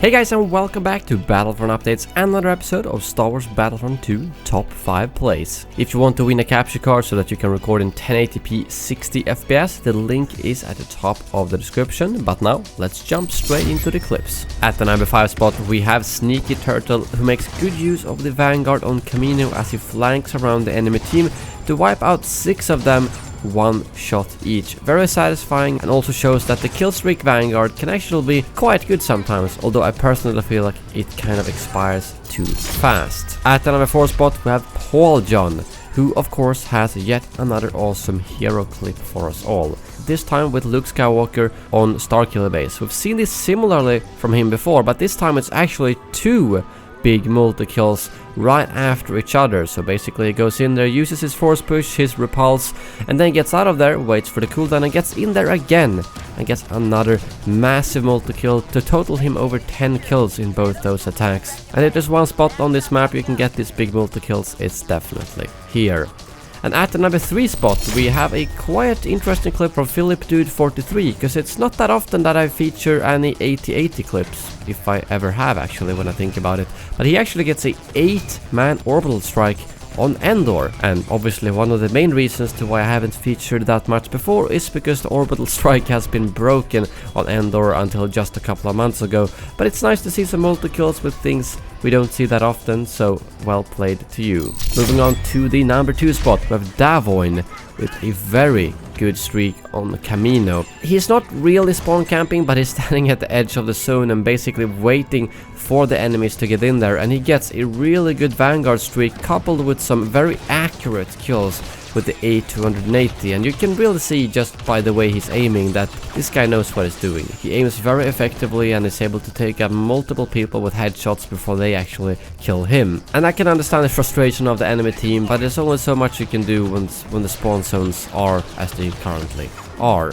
Hey guys, and welcome back to Battlefront Updates and another episode of Star Wars Battlefront 2 Top 5 Plays. If you want to win a capture card so that you can record in 1080p 60 FPS, the link is at the top of the description. But now, let's jump straight into the clips. At the number 5 spot, we have Sneaky Turtle, who makes good use of the Vanguard on Kamino as he flanks around the enemy team to wipe out 6 of them, one shot each. Very satisfying, and also shows that the killstreak Vanguard can actually be quite good sometimes, although I personally feel like it kind of expires too fast. At the number 4 spot, we have Paul John, who of course has yet another awesome hero clip for us all. This time with Luke Skywalker on Starkiller base. We've seen this similarly from him before, but this time it's actually 2 big multi-kills right after each other. So basically he goes in there, uses his force push, his repulse, and then gets out of there, waits for the cooldown and gets in there again and gets another massive multi-kill to total him over 10 kills in both those attacks. And if there's one spot on this map you can get these big multi-kills, it's definitely here. And at the number 3 spot, we have a quite interesting clip from PhilipDude43, because it's not that often that I feature any 80-80 clips, if I ever have actually when I think about it. But he actually gets a 8-man orbital strike on Endor, and obviously one of the main reasons to why I haven't featured that much before is because the orbital strike has been broken on Endor until just a couple of months ago. But it's nice to see some multi-kills with things we don't see that often, so well played to you. Moving on to the number 2 spot, we have Davoin with a very good streak on Kamino. He's not really spawn camping, but he's standing at the edge of the zone and basically waiting for the enemies to get in there, and he gets a really good Vanguard streak coupled with some very accurate kills with the A280, and you can really see just by the way he's aiming that this guy knows what he's doing. He aims very effectively and is able to take out multiple people with headshots before they actually kill him. And I can understand the frustration of the enemy team, but there's only so much you can do when the spawn zones are as they currently are.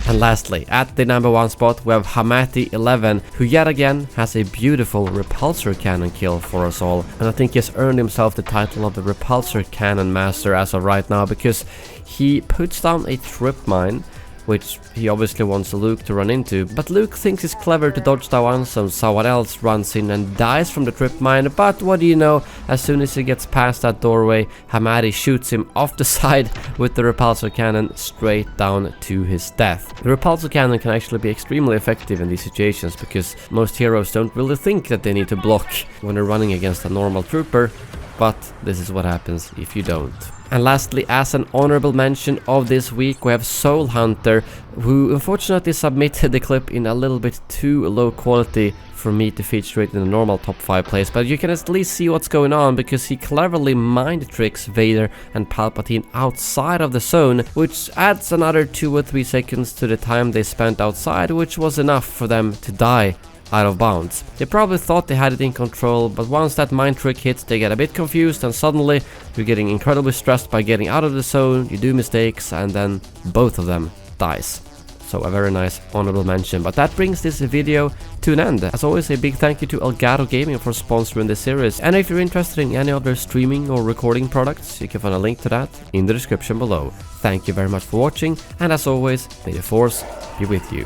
And lastly, at the number 1 spot, we have Hamati11, who yet again has a beautiful repulsor cannon kill for us all. And I think he has earned himself the title of the repulsor cannon master as of right now, because he puts down a trip mine, which he obviously wants Luke to run into, but Luke thinks it's clever to dodge that one, so someone else runs in and dies from the trip mine. But what do you know, as soon as he gets past that doorway, Hamati shoots him off the side with the repulsor cannon straight down to his death. The repulsor cannon can actually be extremely effective in these situations, because most heroes don't really think that they need to block when they're running against a normal trooper, but this is what happens if you don't. And lastly, as an honorable mention of this week, we have Soul Hunter, who unfortunately submitted the clip in a little bit too low quality for me to feature it in a normal top 5 place, but you can at least see what's going on, because he cleverly mind tricks Vader and Palpatine outside of the zone, which adds another 2 or 3 seconds to the time they spent outside, which was enough for them to die out of bounds. They probably thought they had it in control, but once that mind trick hits, they get a bit confused, and suddenly you're getting incredibly stressed by getting out of the zone, you do mistakes, and then both of them dies. So a very nice honorable mention. But that brings this video to an end. As always, a big thank you to Elgato Gaming for sponsoring this series, and if you're interested in any of their streaming or recording products, you can find a link to that in the description below. Thank you very much for watching, and as always, may the Force be with you.